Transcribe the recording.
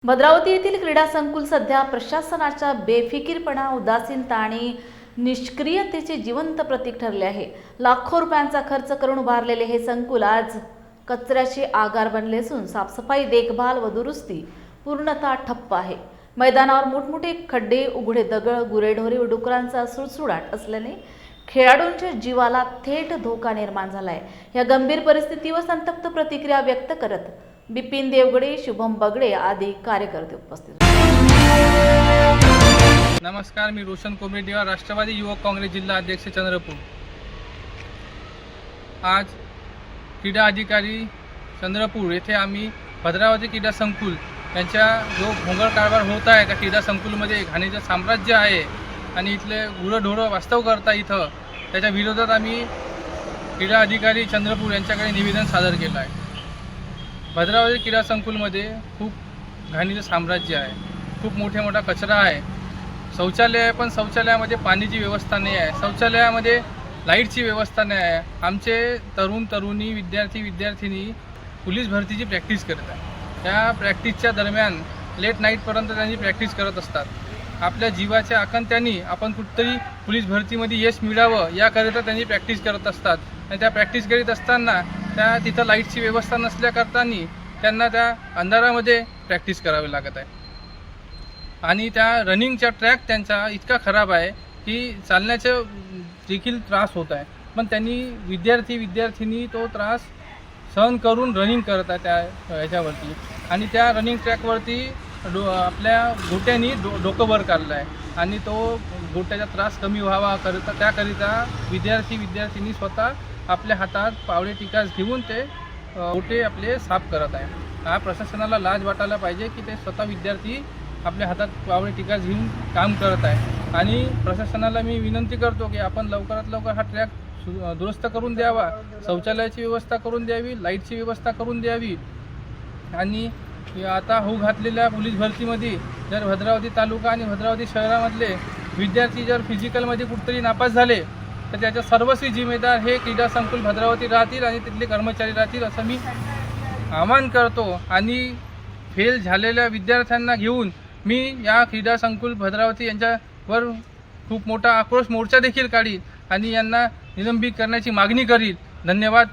भद्रावती येथील क्रीडा संकुल सध्या प्रशासनाच्या बेफिकीरपणा, उदासीनता आणि निष्क्रियतेचे जिवंत प्रतीक ठरले आहे। लाखो रुपयांचा खर्च करून उभारलेले हे संकुल आज कचऱ्याचे आगार बनले असून साफसफाई, देखभाल व दुरुस्ती पूर्णतः ठप्प आहे। मैदानावर मोठमोठे खड्डे, उघडे दगड, गुरेढोरे व डुकरांचा सुळसुळाट असल्याने खेळाडूंच्या जीवाला थेट धोका निर्माण झाला आहे। या गंभीर परिस्थितीवर संतप्त प्रतिक्रिया व्यक्त करत बिपिन देवगडे, शुभम बगडे आदी कार्यकर्ते उपस्थित होते। नमस्कार, मी रोशन कोमेडिया, राष्ट्रवादी युवक काँग्रेस जिल्हा अध्यक्ष चंद्रपूर। आज क्रीडा अधिकारी चंद्रपूर येथे आम्ही भद्रावती क्रीडा संकुल यांच्या जो भोंगळ कारभार होत आहे त्या क्रीडा संकुलमध्ये घाणीचं साम्राज्य आहे आणि इथले गुरंढोरं वास्तव करता इथं, त्याच्या विरोधात आम्ही क्रीडा अधिकारी चंद्रपूर यांच्याकडे निवेदन सादर केलं आहे। भद्रावती क्रीडा संकुलमध्ये खूप घाणीचं साम्राज्य आहे, खूप मोठा कचरा आहे, शौचालय आहे, पण शौचालयामध्ये पाण्याची व्यवस्था नाही आहे, शौचालयामध्ये लाईटची व्यवस्था नाही आहे। आमचे तरुणी विद्यार्थी पोलीस भरतीची प्रॅक्टिस करत आहे। त्या प्रॅक्टिसच्या दरम्यान लेट नाईटपर्यंत त्यांनी प्रॅक्टिस करत असतात। आपल्या जीवाच्या आकांत्याने आपण कुठेतरी पोलीस भरतीमध्ये यश मिळावं याकरिता त्यांनी प्रॅक्टिस करत असतात आणि त्या प्रॅक्टिस करीत असताना तिथं लाईटची व्यवस्था नसल्याकरतानी त्यांना त्या अंधारामध्ये प्रॅक्टिस करावी लागत आहे आणि त्या रनिंगचा ट्रॅक त्यांचा इतका खराब आहे की चालण्याचं देखील त्रास होत आहे, पण त्यांनी विद्यार्थी तो त्रास सहन करून रनिंग करत आहे त्या ह्याच्यावरती आणि त्या रनिंग ट्रॅकवरती आपल्या गोट्यानी डोकं वर काढलं आहे आणि तो गोट्याचा त्रास कमी व्हावा त्याकरिता विद्यार्थी स्वतः आपल्या हातात पावडे टिकास घेऊन ते गोटे आपले साफ करत आहे। हा प्रशासनाला लाज वाटायला पाहिजे की ते स्वतः विद्यार्थी आपल्या हातात पावडे टिकास घेऊन काम करत आहे आणि प्रशासनाला मी विनंती करतो की आपण लवकरात लवकर हा ट्रॅक दुरुस्त करून द्यावा, शौचालयाची व्यवस्था करून द्यावी, लाईटची व्यवस्था करून द्यावी आणि आता होऊ घातलेल्या पोलीस भरतीमध्ये जर भद्रावती तालुका आणि भद्रावती शहरामधले विद्यार्थी जर फिजिकलमध्ये कुठेतरी नापास झाले तर त्याच्या सर्वस्वी जिम्मेदार हे क्रीडा संकुल भद्रावती राहतील आणि तिथले कर्मचारी राहतील असं मी आवाहन करतो आणि फेल झालेल्या विद्यार्थ्यांना घेऊन मी या क्रीडा संकुल भद्रावती यांच्यावर खूप मोठा आक्रोश मोर्चा देखील काढील आणि यांना निलंबित करण्याची मागणी करील। धन्यवाद।